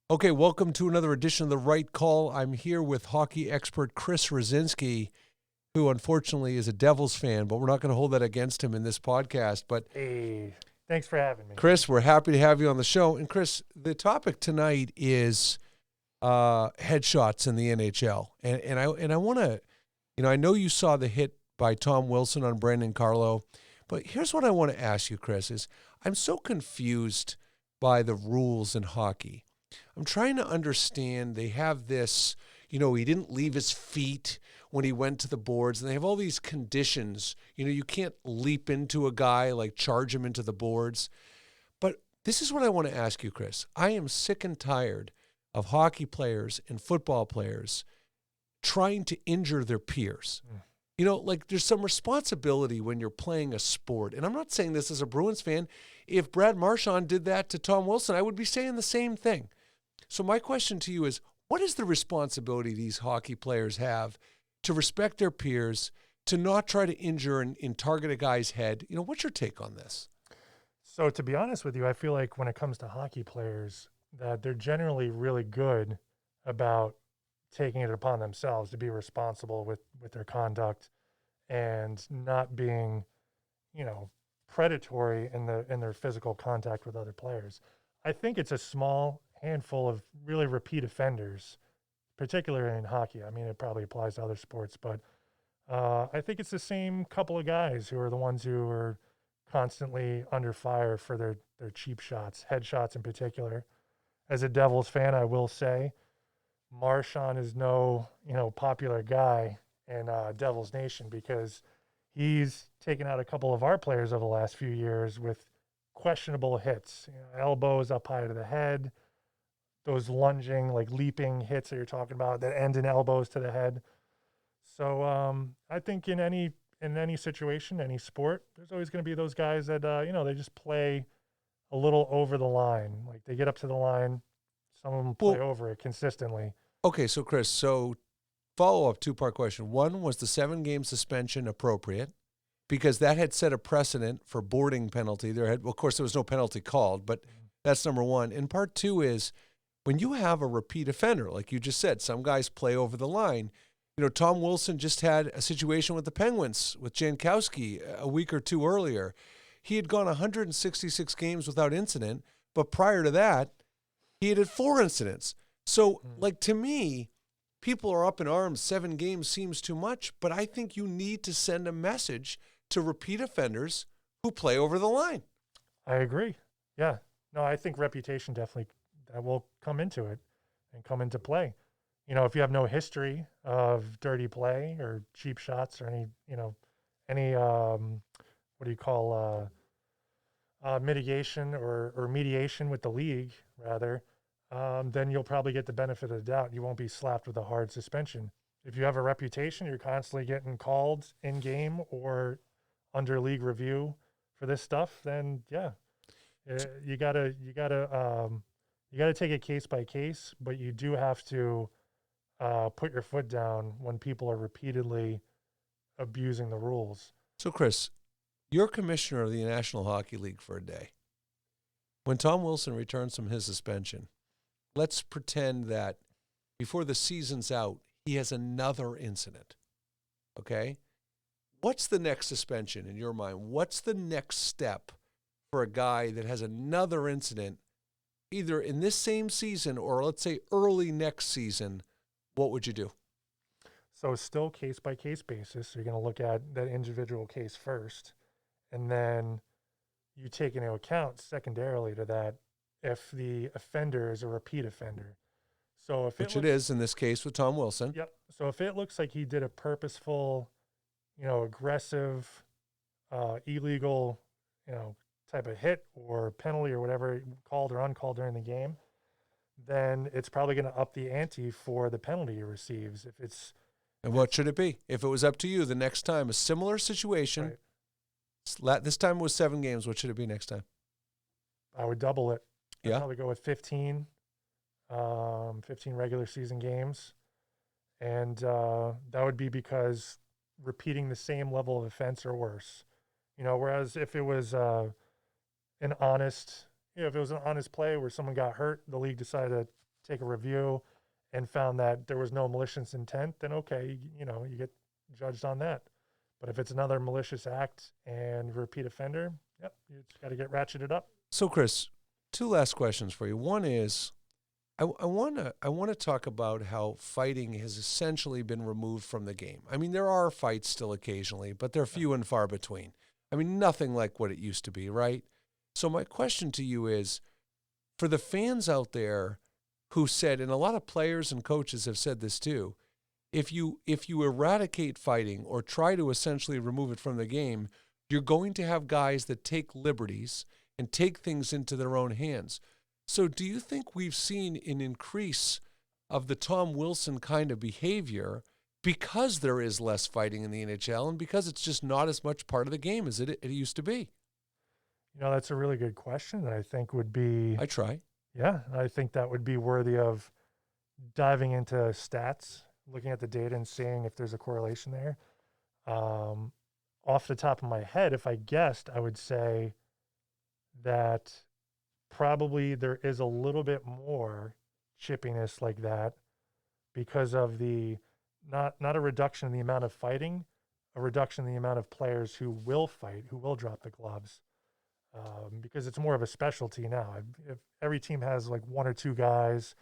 Okay, welcome to another edition of The Right Call. I'm here with hockey expert Chris Rosinski, who unfortunately is a Devils fan, but we're not going to hold that against him in this podcast. But Hey, thanks for having me. Chris, we're happy to have you on the show. And Chris, the topic tonight is headshots in the NHL. And I want to, I know you saw the hit by Tom Wilson on Brandon Carlo, but here's what I want to ask you, Chris, is I'm so confused by the rules in hockey. I'm trying to understand. They have this, he didn't leave his feet when he went to the boards, and they have all these conditions. You can't leap into a guy, like charge him into the boards. But this is what I want to ask you, Chris. I am sick and tired of hockey players and football players trying to injure their peers. There's some responsibility when you're playing a sport. And I'm not saying this as a Bruins fan. If Brad Marchand did that to Tom Wilson, I would be saying the same thing. So my question to you is, what is the responsibility these hockey players have to respect their peers, to not try to injure and target a guy's head? What's your take on this? So to be honest with you, I feel like when it comes to hockey players, that they're generally really good about taking it upon themselves to be responsible with their conduct and not being, predatory in their physical contact with other players. I think it's a small handful of really repeat offenders, particularly in hockey. I mean, it probably applies to other sports, but I think it's the same couple of guys who are the ones who are constantly under fire for their cheap shots, headshots in particular. As a Devils fan, I will say Marchand is no, popular guy in Devils Nation because he's taken out a couple of our players over the last few years with questionable hits, elbows up high to the head, those lunging, like leaping hits that you're talking about that end in elbows to the head. So I think in any situation, any sport, there's always going to be those guys that they just play a little over the line. Like they get up to the line, some of them play over it consistently. Okay, so Chris, follow-up two-part question. One, was the 7-game suspension appropriate? Because that had set a precedent for boarding penalty. Of course, there was no penalty called, but that's number one. And part two is, when you have a repeat offender, like you just said, some guys play over the line. Tom Wilson just had a situation with the Penguins with Jankowski a week or two earlier. He had gone 166 games without incident, but prior to that, he had 4 incidents. So, to me, people are up in arms. 7 games seems too much, but I think you need to send a message to repeat offenders who play over the line. I agree. Yeah. No, I think reputation definitely that will come into it and come into play. If you have no history of dirty play or cheap shots or any what do you call mitigation or mediation with the league rather, then you'll probably get the benefit of the doubt. You won't be slapped with a hard suspension. If you have a reputation, you're constantly getting called in game or under league review for this stuff, then yeah, you gotta take it case by case, but you do have to put your foot down when people are repeatedly abusing the rules. So, Chris, you're commissioner of the National Hockey League for a day. When Tom Wilson returns from his suspension, let's pretend that before the season's out, he has another incident, okay? What's the next suspension in your mind? What's the next step for a guy that has another incident, either in this same season or let's say early next season? What would you do? So still case by case basis. So you're going to look at that individual case first, and then you take into account secondarily to that if the offender is a repeat offender. So if Which it is in this case with Tom Wilson. Yep. So if it looks like he did a purposeful, aggressive, illegal, type of hit or penalty or whatever called or uncalled during the game, then it's probably going to up the ante for the penalty he receives. And what should it be? If it was up to you the next time, a similar situation, right. This time it was 7 games, what should it be next time? I would double it. I'd Yeah. probably go with 15 regular season games. And that would be because repeating the same level of offense or worse. Whereas if it was an honest play where someone got hurt, the league decided to take a review and found that there was no malicious intent, then okay, you get judged on that. But if it's another malicious act and repeat offender, yep, you just got to get ratcheted up. So, Chris, two last questions for you. One is, I want to talk about how fighting has essentially been removed from the game. I mean, there are fights still occasionally, but they're few and far between. I mean, nothing like what it used to be, right? So my question to you is, for the fans out there who said, and a lot of players and coaches have said this too, if you eradicate fighting or try to essentially remove it from the game, you're going to have guys that take liberties and take things into their own hands. So do you think we've seen an increase of the Tom Wilson kind of behavior because there is less fighting in the NHL and because it's just not as much part of the game as it used to be? That's a really good question that I think would be... I try. Yeah, I think that would be worthy of diving into stats, looking at the data and seeing if there's a correlation there. Off the top of my head, if I guessed, I would say that probably there is a little bit more chippiness like that because of the not a reduction in the amount of fighting, a reduction in the amount of players who will fight, who will drop the gloves, because it's more of a specialty now. If every team has like one or two guys,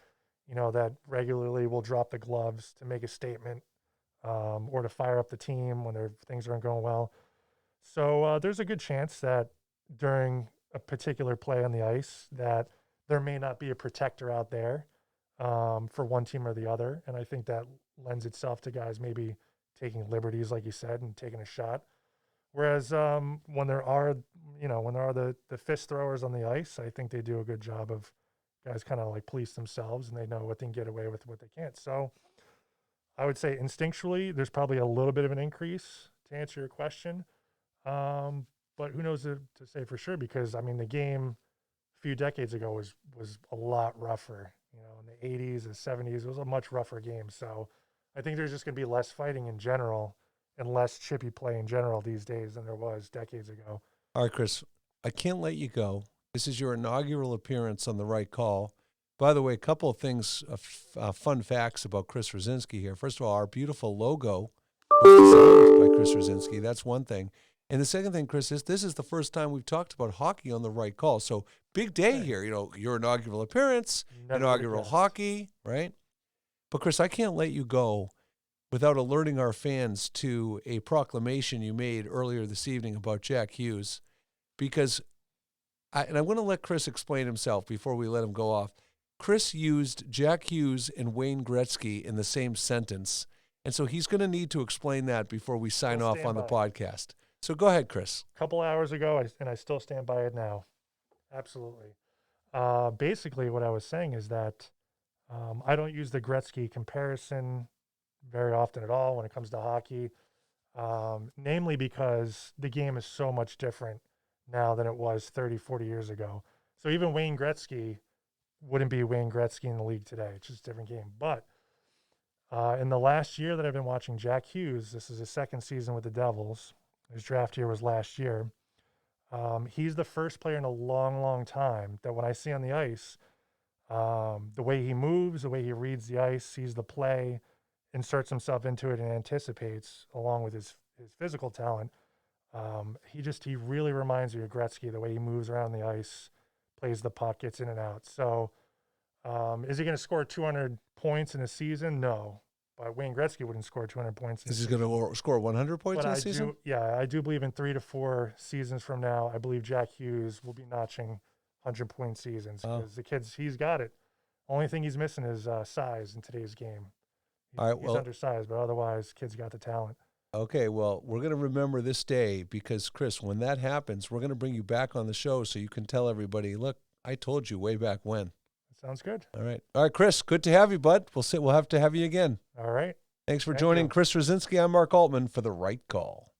that regularly will drop the gloves to make a statement, or to fire up the team when things aren't going well. So there's a good chance that during a particular play on the ice that there may not be a protector out there for one team or the other. And I think that lends itself to guys maybe taking liberties, like you said, and taking a shot. Whereas when there are the fist throwers on the ice, I think they do a good job of guys kind of like police themselves and they know what they can get away with, what they can't. So I would say instinctually, there's probably a little bit of an increase to answer your question. But who knows to say for sure, because I mean, the game a few decades ago was a lot rougher, in the 80s and 70s, it was a much rougher game. So I think there's just going to be less fighting in general and less chippy play in general these days than there was decades ago. All right, Chris, I can't let you go. This is your inaugural appearance on The Right Call. By the way, a couple of things, fun facts about Chris Rosinski here. First of all, our beautiful logo was designed by Chris Rosinski. That's one thing. And the second thing, Chris, is this is the first time we've talked about hockey on The Right Call. So big day here, your inaugural appearance, inaugural hockey, right? But Chris, I can't let you go without alerting our fans to a proclamation you made earlier this evening about Jack Hughes, because I want to let Chris explain himself before we let him go off. Chris used Jack Hughes and Wayne Gretzky in the same sentence, and so he's going to need to explain that before we sign off on the podcast. So go ahead, Chris. A couple hours ago, and I still stand by it now. Absolutely. Basically, what I was saying is that I don't use the Gretzky comparison very often at all when it comes to hockey, namely because the game is so much different now than it was 30, 40 years ago. So even Wayne Gretzky wouldn't be Wayne Gretzky in the league today. It's just a different game. But in the last year that I've been watching Jack Hughes, this is his second season with the Devils. His draft year was last year. He's the first player in a long, long time that when I see on the ice, the way he moves, the way he reads the ice, sees the play, inserts himself into it and anticipates, along with his physical talent. He really reminds me of Gretzky, the way he moves around the ice, plays the puck, gets in and out. So is he going to score 200 points in a season? No. But Wayne Gretzky wouldn't score 200 points in a season. Is he going to score 100 points in a season? I do believe in 3 to 4 seasons from now, I believe Jack Hughes will be notching 100-point seasons because the kid's, he's got it. Only thing he's missing is size in today's game. He's undersized, but otherwise, kid's got the talent. Okay, well, we're going to remember this day because, Chris, when that happens, we're going to bring you back on the show so you can tell everybody, look, I told you way back when. Sounds good. All right, Chris, good to have you, bud. We'll have to have you again. All right. Thanks for joining Chris Rosinski. I'm Mark Altman for The Right Call.